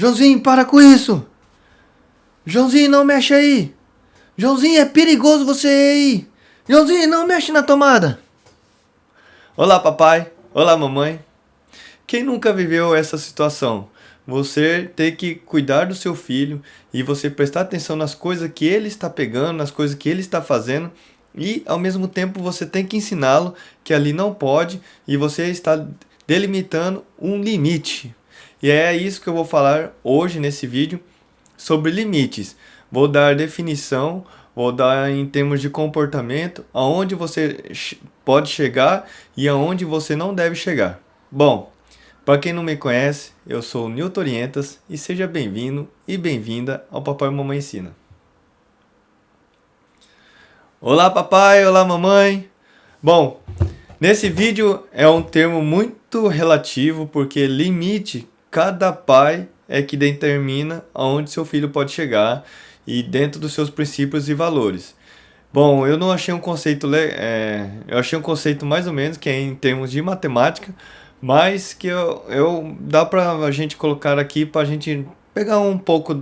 Joãozinho, para com isso! Joãozinho, não mexe aí! Joãozinho, é perigoso você ir aí! Joãozinho, não mexe na tomada! Olá, papai! Olá, mamãe! Quem nunca viveu essa situação? Você ter que cuidar do seu filho e você prestar atenção nas coisas que ele está pegando, nas coisas que ele está fazendo e ao mesmo tempo você tem que ensiná-lo que ali não pode e você está delimitando um limite. E é isso que eu vou falar hoje nesse vídeo sobre limites. Vou dar definição, vou dar em termos de comportamento, aonde você pode chegar e aonde você não deve chegar. Bom, para quem não me conhece, eu sou o Nilton Orientas e seja bem-vindo e bem-vinda ao Papai e Mamãe Ensina. Olá papai, olá mamãe! Bom, nesse vídeo é um termo muito relativo porque limite, cada pai é que determina aonde seu filho pode chegar e dentro dos seus princípios e valores. Bom, eu não achei um conceito, eu achei um conceito mais ou menos que é em termos de matemática, mas que dá para a gente colocar aqui para a gente pegar um pouco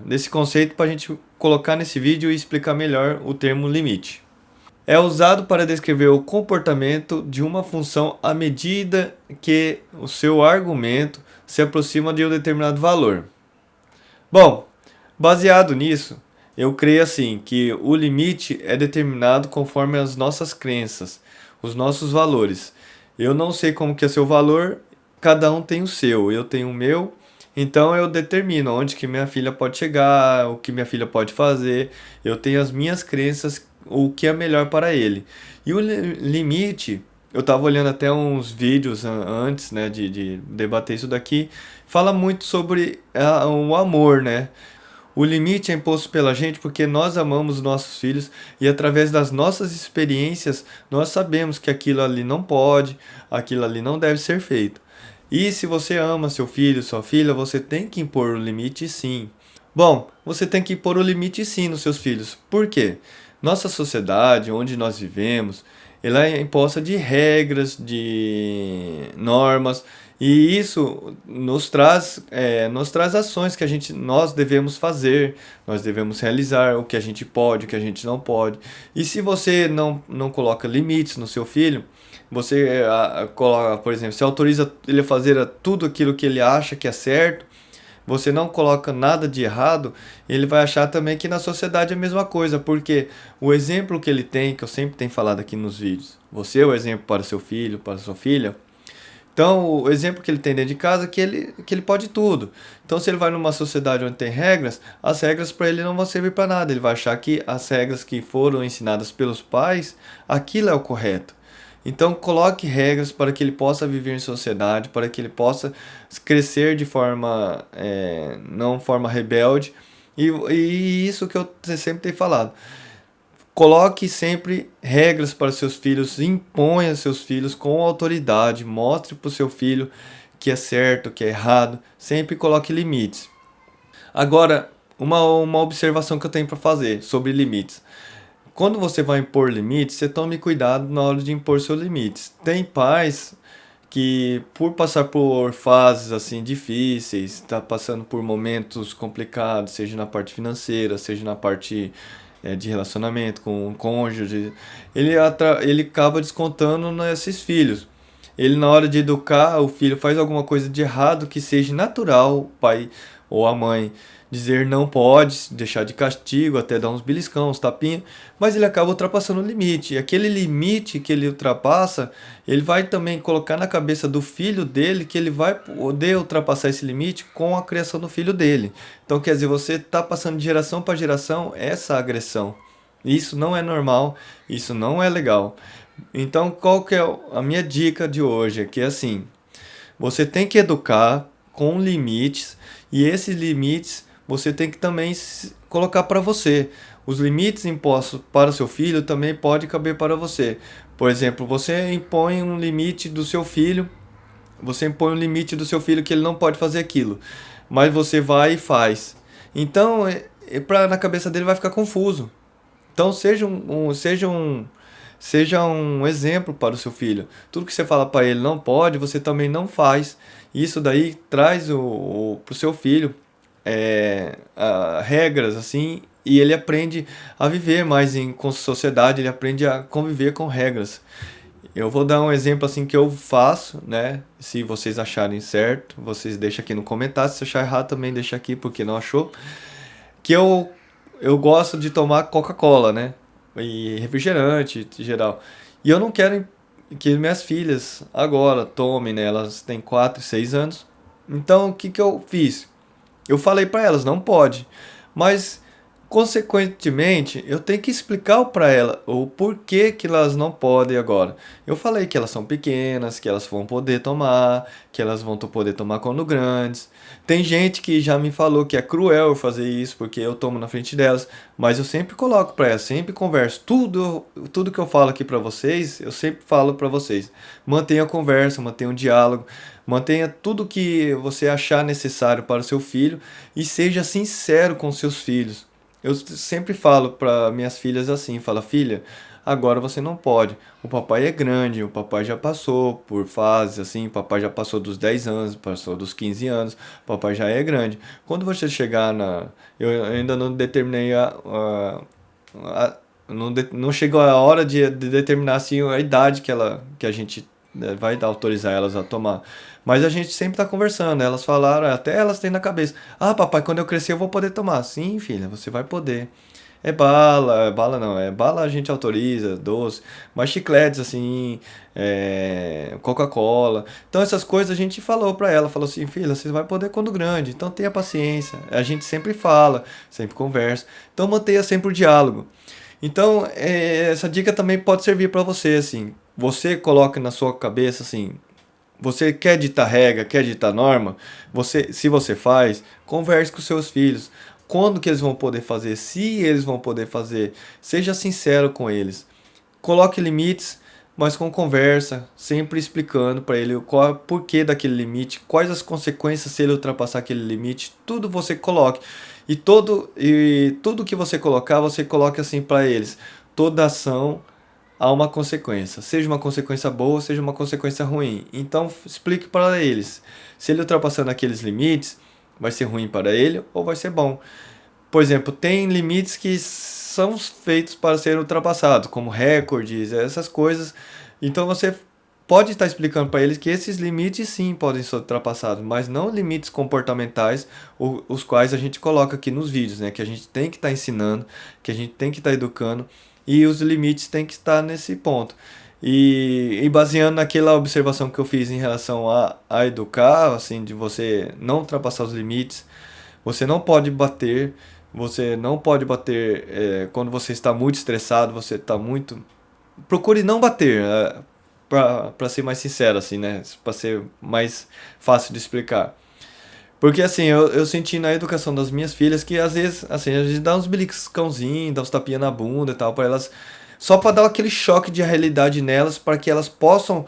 desse conceito para a gente colocar nesse vídeo e explicar melhor o termo limite. É usado para descrever o comportamento de uma função à medida que o seu argumento se aproxima de um determinado valor. Bom, baseado nisso, eu creio assim que o limite é determinado conforme as nossas crenças, os nossos valores. Eu não sei como que é seu valor, cada um tem o seu, eu tenho o meu, então eu determino onde que minha filha pode chegar, o que minha filha pode fazer, eu tenho as minhas crenças, o que é melhor para ele. E o limite, eu estava olhando até uns vídeos antes, né, de debater isso daqui, fala muito sobre o amor, né? O limite é imposto pela gente porque nós amamos nossos filhos e através das nossas experiências nós sabemos que aquilo ali não pode, aquilo ali não deve ser feito. E se você ama seu filho, sua filha, você tem que impor o limite sim. Bom, você tem que impor o limite sim nos seus filhos. Por quê? Nossa sociedade, onde nós vivemos, ela é imposta de regras, de normas, e isso nos traz ações que nós devemos fazer, nós devemos realizar, o que a gente pode, o que a gente não pode. E se você não coloca limites no seu filho, você coloca, por exemplo, se autoriza ele a fazer tudo aquilo que ele acha que é certo, você não coloca nada de errado, ele vai achar também que na sociedade é a mesma coisa, porque o exemplo que ele tem, que eu sempre tenho falado aqui nos vídeos, você é o exemplo para seu filho, para sua filha, então o exemplo que ele tem dentro de casa é que ele pode tudo. Então se ele vai numa sociedade onde tem regras, as regras para ele não vão servir para nada, ele vai achar que as regras que foram ensinadas pelos pais, aquilo é o correto. Então coloque regras para que ele possa viver em sociedade, para que ele possa crescer de forma, não forma rebelde. E isso que eu sempre tenho falado. Coloque sempre regras para seus filhos, imponha seus filhos com autoridade, mostre para o seu filho que é certo, que é errado, sempre coloque limites. Agora, uma observação que eu tenho para fazer sobre limites. Quando você vai impor limites, você tome cuidado na hora de impor seus limites. Tem pais que, por passar por fases assim difíceis, está passando por momentos complicados, seja na parte financeira, seja na parte de relacionamento com o cônjuge, ele acaba descontando nesses filhos. Ele, na hora de educar o filho, faz alguma coisa de errado que seja natural, o pai ou a mãe dizer não pode, deixar de castigo, até dar uns beliscão, uns tapinhas, mas ele acaba ultrapassando o limite. E aquele limite que ele ultrapassa, ele vai também colocar na cabeça do filho dele que ele vai poder ultrapassar esse limite com a criação do filho dele. Então, quer dizer, você está passando de geração para geração essa agressão. Isso não é normal, isso não é legal. Então, qual que é a minha dica de hoje? É que assim, você tem que educar com limites e esses limites você tem que também colocar para você. Os limites impostos para o seu filho também pode caber para você. Por exemplo, você impõe um limite do seu filho, você impõe um limite do seu filho que ele não pode fazer aquilo, mas você vai e faz. Então, na cabeça dele vai ficar confuso. Então, Seja um exemplo para o seu filho. Tudo que você fala para ele não pode, você também não faz. Isso daí traz para o seu filho regras assim, e ele aprende a viver mais com sociedade, ele aprende a conviver com regras. Eu vou dar um exemplo assim que eu faço, né? Se vocês acharem certo, vocês deixam aqui no comentário. Se achar errado, também deixa aqui porque não achou. Que eu gosto de tomar Coca-Cola, né? E refrigerante em geral. E eu não quero que minhas filhas agora tomem, né? Elas têm 4 e 6 anos. Então, o que que eu fiz? Eu falei para elas, não pode. Mas, consequentemente, eu tenho que explicar para ela o porquê que elas não podem agora. Eu falei que elas são pequenas, que elas vão poder tomar, que elas vão poder tomar quando grandes. Tem gente que já me falou que é cruel eu fazer isso porque eu tomo na frente delas, mas eu sempre coloco para elas, sempre converso. Tudo que eu falo aqui para vocês, eu sempre falo para vocês. Mantenha a conversa, mantenha o diálogo. Mantenha tudo que você achar necessário para o seu filho e seja sincero com seus filhos. Eu sempre falo para minhas filhas assim, fala, filha, agora você não pode. O papai é grande, o papai já passou por fases assim, o papai já passou dos 10 anos, passou dos 15 anos, o papai já é grande. Quando você chegar na... Eu ainda não determinei não chegou a hora de determinar assim, a idade que a gente vai autorizar elas a tomar. Mas a gente sempre está conversando. Elas falaram, até elas têm na cabeça: ah, papai, quando eu crescer eu vou poder tomar. Sim, filha, você vai poder. Bala não, bala a gente autoriza, doce, mas chicletes assim, Coca-Cola. Então essas coisas a gente falou pra ela, falou assim, filha, você vai poder quando grande, então tenha paciência. A gente sempre fala, sempre conversa. Então mantenha sempre o diálogo. Então, essa dica também pode servir para você, assim. Você coloca na sua cabeça, assim, você quer ditar regra, quer ditar norma, se você faz, converse com seus filhos. Quando que eles vão poder fazer? Se eles vão poder fazer, seja sincero com eles. Coloque limites, mas com conversa, sempre explicando para ele qual é o porquê daquele limite, quais as consequências se ele ultrapassar aquele limite, tudo você coloque. E tudo que você coloque assim para eles. Toda ação há uma consequência, seja uma consequência boa, seja uma consequência ruim. Então explique para eles. Se ele ultrapassando aqueles limites, vai ser ruim para ele ou vai ser bom. Por exemplo, tem limites que são feitos para ser ultrapassados, como recordes, essas coisas. Então você pode estar explicando para eles que esses limites sim podem ser ultrapassados, mas não limites comportamentais, os quais a gente coloca aqui nos vídeos, né? Que a gente tem que estar ensinando, que a gente tem que estar educando, e os limites têm que estar nesse ponto. E baseando naquela observação que eu fiz em relação a educar, assim, de você não ultrapassar os limites, você não pode bater, você não pode bater quando você está muito estressado, você está muito. Procure não bater, para ser mais sincero, assim, né? Para ser mais fácil de explicar. Porque assim, eu senti na educação das minhas filhas que às vezes, assim, a gente dá uns beliscãozinhos, dá uns tapinha na bunda e tal, para elas. Só para dar aquele choque de realidade nelas, para que elas possam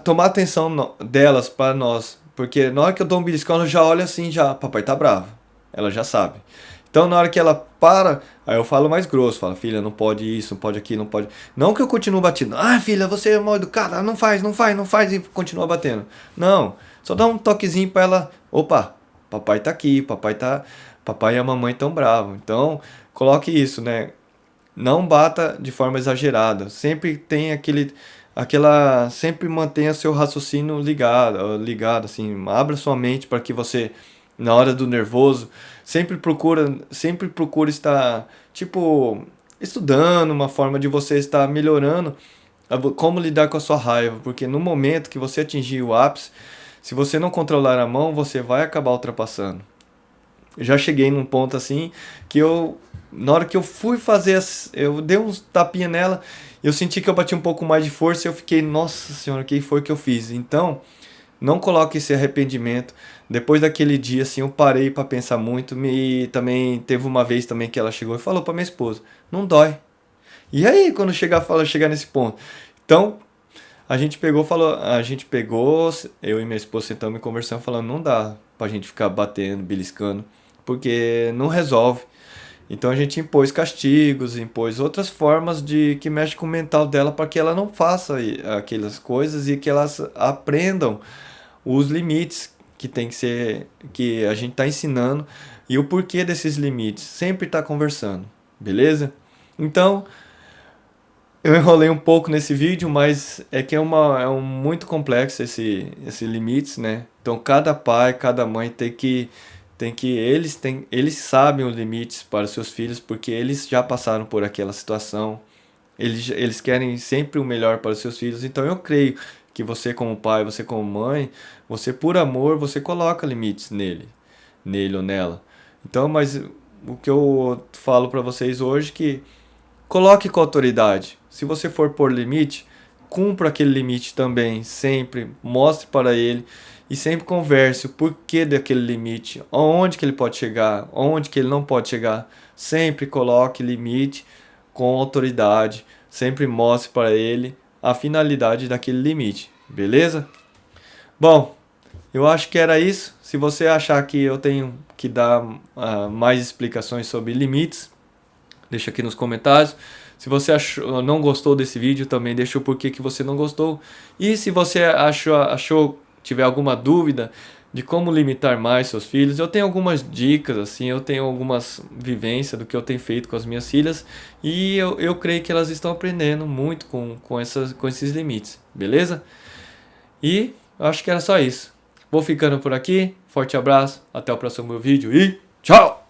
tomar atenção delas para nós. Porque na hora que eu dou um beliscão, ela já olha assim, já, papai tá bravo. Ela já sabe. Então na hora que ela para, aí eu falo mais grosso, falo, filha, não pode isso, não pode aquilo, não pode. Não que eu continue batendo. Ah, filha, você é mal educada, não faz, não faz, não faz e continua batendo. Não, só dá um toquezinho para ela, opa, papai tá aqui, papai e a mamãe tão bravos. Então, coloque isso, né? Não bata de forma exagerada. Sempre tem sempre mantenha seu raciocínio ligado assim, abra sua mente para que você na hora do nervoso sempre procura estar tipo estudando uma forma de você estar melhorando como lidar com a sua raiva, porque no momento que você atingir o ápice, se você não controlar a mão, você vai acabar ultrapassando. Eu já cheguei num ponto assim que na hora que eu fui fazer, eu dei uns tapinha nela, eu senti que eu bati um pouco mais de força e eu fiquei, nossa senhora, o que foi que eu fiz? Então, não coloque esse arrependimento. Depois daquele dia, assim, eu parei para pensar muito. E também teve uma vez também que ela chegou e falou para minha esposa: não dói. E aí, quando chegar nesse ponto? Então, eu e minha esposa sentamos e conversando, falando: não dá pra gente ficar batendo, beliscando, porque não resolve. Então a gente impôs castigos, impôs outras formas de que mexe com o mental dela para que ela não faça aquelas coisas e que elas aprendam os limites que tem que ser, que a gente está ensinando e o porquê desses limites. Sempre está conversando, beleza? Então eu enrolei um pouco nesse vídeo, mas é que muito complexo esse limites, né? Então cada pai, cada mãe eles sabem os limites para os seus filhos porque eles já passaram por aquela situação. Eles querem sempre o melhor para os seus filhos. Então eu creio que você como pai, você como mãe, você por amor, você coloca limites nele ou nela. Então, mas o que eu falo para vocês hoje é que coloque com autoridade. Se você for pôr limite, cumpra aquele limite também, sempre mostre para ele e sempre converse o porquê daquele limite, aonde que ele pode chegar, aonde que ele não pode chegar. Sempre coloque limite com autoridade, sempre mostre para ele a finalidade daquele limite, beleza? Bom, eu acho que era isso. Se você achar que eu tenho que dar mais explicações sobre limites, deixa aqui nos comentários. Se você não gostou desse vídeo, também deixa o porquê que você não gostou. E se você tiver alguma dúvida de como limitar mais seus filhos, eu tenho algumas dicas, assim, eu tenho algumas vivências do que eu tenho feito com as minhas filhas e eu creio que elas estão aprendendo muito com esses limites, beleza? E acho que era só isso. Vou ficando por aqui, forte abraço, até o próximo vídeo e tchau!